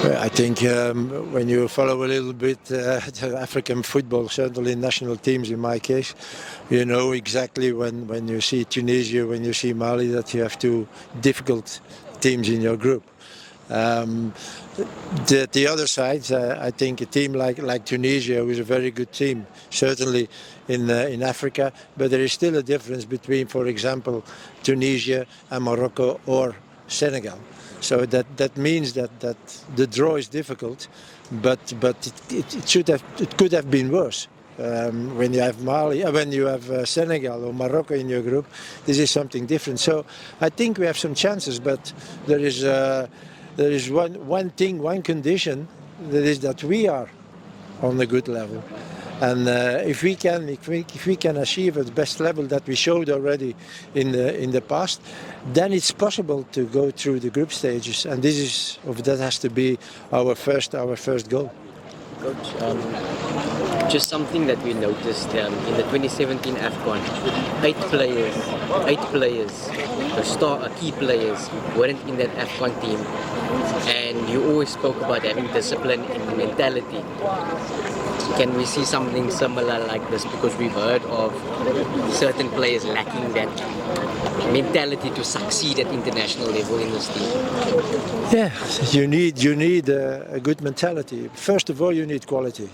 I think when you follow a little bit the African football, certainly national teams in my case, you know exactly when you see Tunisia, when you see Mali, that you have two difficult teams in your group. The other side, I think a team like Tunisia, who is a very good team, certainly in Africa, but there is still a difference between, for example, Tunisia and Morocco or Senegal. So that means that the draw is difficult, but it could have been worse. When you have Mali, when you have Senegal or Morocco in your group, this is something different. So I think we have some chances, but there is one thing, one condition, that is that we are on a good level. And if we can achieve the best level that we showed already in the past, then it's possible to go through the group stages, and that has to be our first goal. Coach, just something that we noticed in the 2017 AFCON, eight players, the key players weren't in that AFCON team, and you always spoke about having discipline and mentality. Can we see something similar like this? Because we've heard of certain players lacking that mentality to succeed at international level in this team. Yeah, you need a good mentality. First of all, you need quality.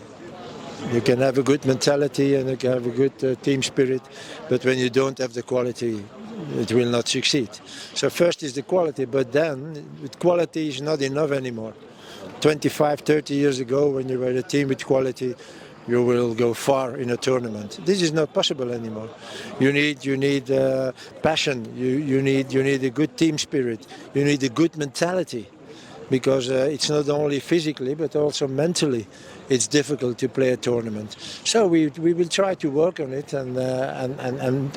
You can have a good mentality and you can have a good team spirit, but when you don't have the quality, it will not succeed. So first is the quality, but then quality is not enough anymore. 25, 30 years ago, when you were a team with quality, you will go far in a tournament. This is not possible anymore. You need passion. You need a good team spirit. You need a good mentality, because it's not only physically but also mentally. It's difficult to play a tournament. So we will try to work on it and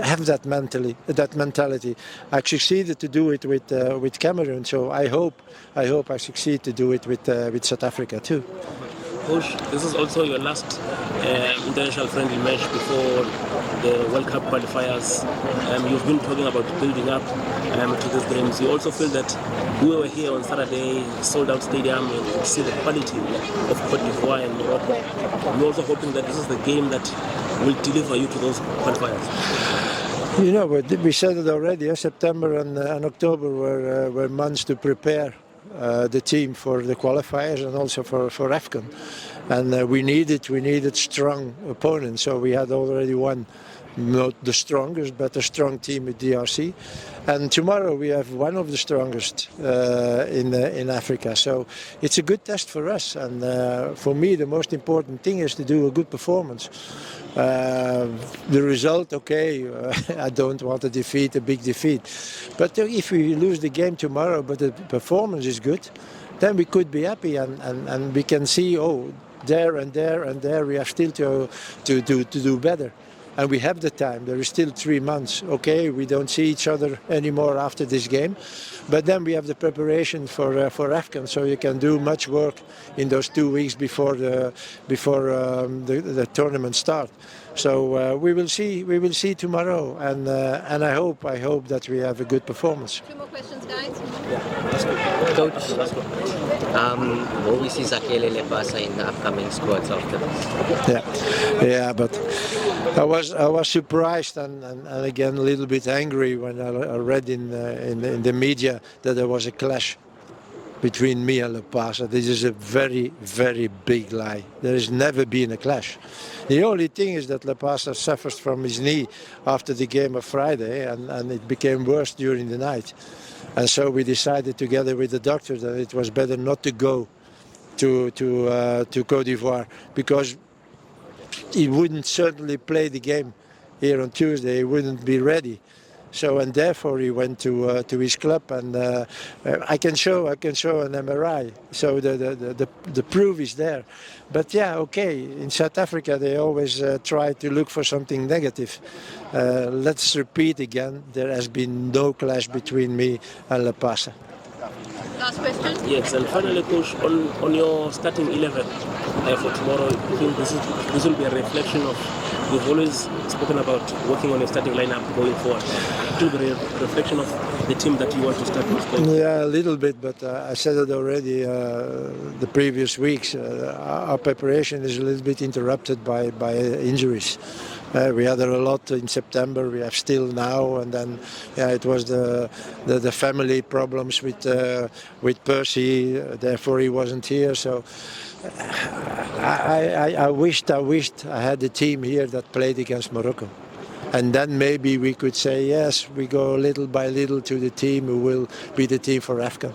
have that mentality. I succeeded to do it with Cameroon, so I hope I succeed to do it with South Africa too. Coach, this is also your last international friendly match before the World Cup qualifiers. You've been talking about building up to these games. You also feel that we were here on Saturday, sold out stadium, and you see the quality of Cote d'Ivoire and Morocco. You're also hoping that this is the game that will deliver you to those qualifiers. You know, we said it already. September and October were months to prepare the team for the qualifiers and also for AFCON, and we needed strong opponents. So we had already won, not the strongest, but a strong team with DRC, and tomorrow we have one of the strongest in Africa. So it's a good test for us, and for me the most important thing is to do a good performance. The result, okay, I don't want a big defeat. But if we lose the game tomorrow, but the performance is good, then we could be happy and we can see, there and there we have still to do better. And we have the time. There is still 3 months. Okay, we don't see each other anymore after this game, but then we have the preparation for AFCON. So you can do much work in those 2 weeks before the tournament start. So we will see tomorrow, and I hope that we have a good performance. 2 more questions, guys. Coach, will we see Zakhele, Lepasa in the upcoming squads after this? Yeah, but I was surprised and again a little bit angry when I read in the media that there was a clash between me and Lepasa. This is a very, very big lie. There has never been a clash. The only thing is that Lepasa suffers from his knee after the game of Friday, and it became worse during the night. And so we decided together with the doctor that it was better not to go to Cote d'Ivoire, because he wouldn't certainly play the game here on Tuesday. He wouldn't be ready. So, and therefore he went to his club, and I can show an MRI. So the proof is there. But yeah, okay. In South Africa they always try to look for something negative. Let's repeat again. There has been no clash between me and Lepasa. Last question. Yes, and finally, Coach, on your starting 11 for tomorrow, I think this will be a reflection of, you've always spoken about working on your starting lineup going forward. It will be a reflection of the team that you want to start with? Yeah, a little bit, but I said it already the previous weeks. Our preparation is a little bit interrupted by injuries. We had a lot in September. We have still now, and then it was the family problems with Percy. Therefore, he wasn't here. So I wished I had a team here that played against Morocco. And then maybe we could say, yes, we go little by little to the team who will be the team for AFCON.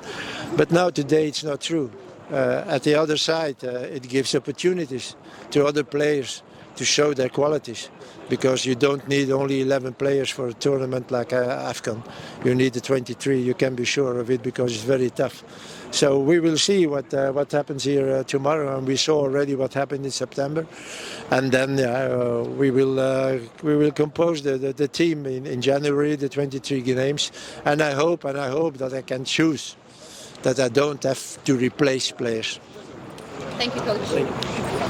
But now today it's not true. At the other side, it gives opportunities to other players to show their qualities, because you don't need only 11 players for a tournament like AFCON. You need the 23, you can be sure of it, because it's very tough. So we will see what happens here tomorrow, and we saw already what happened in September. And then we will compose the team in January, the 23 games. And I hope that I can choose, that I don't have to replace players. Thank you, Coach.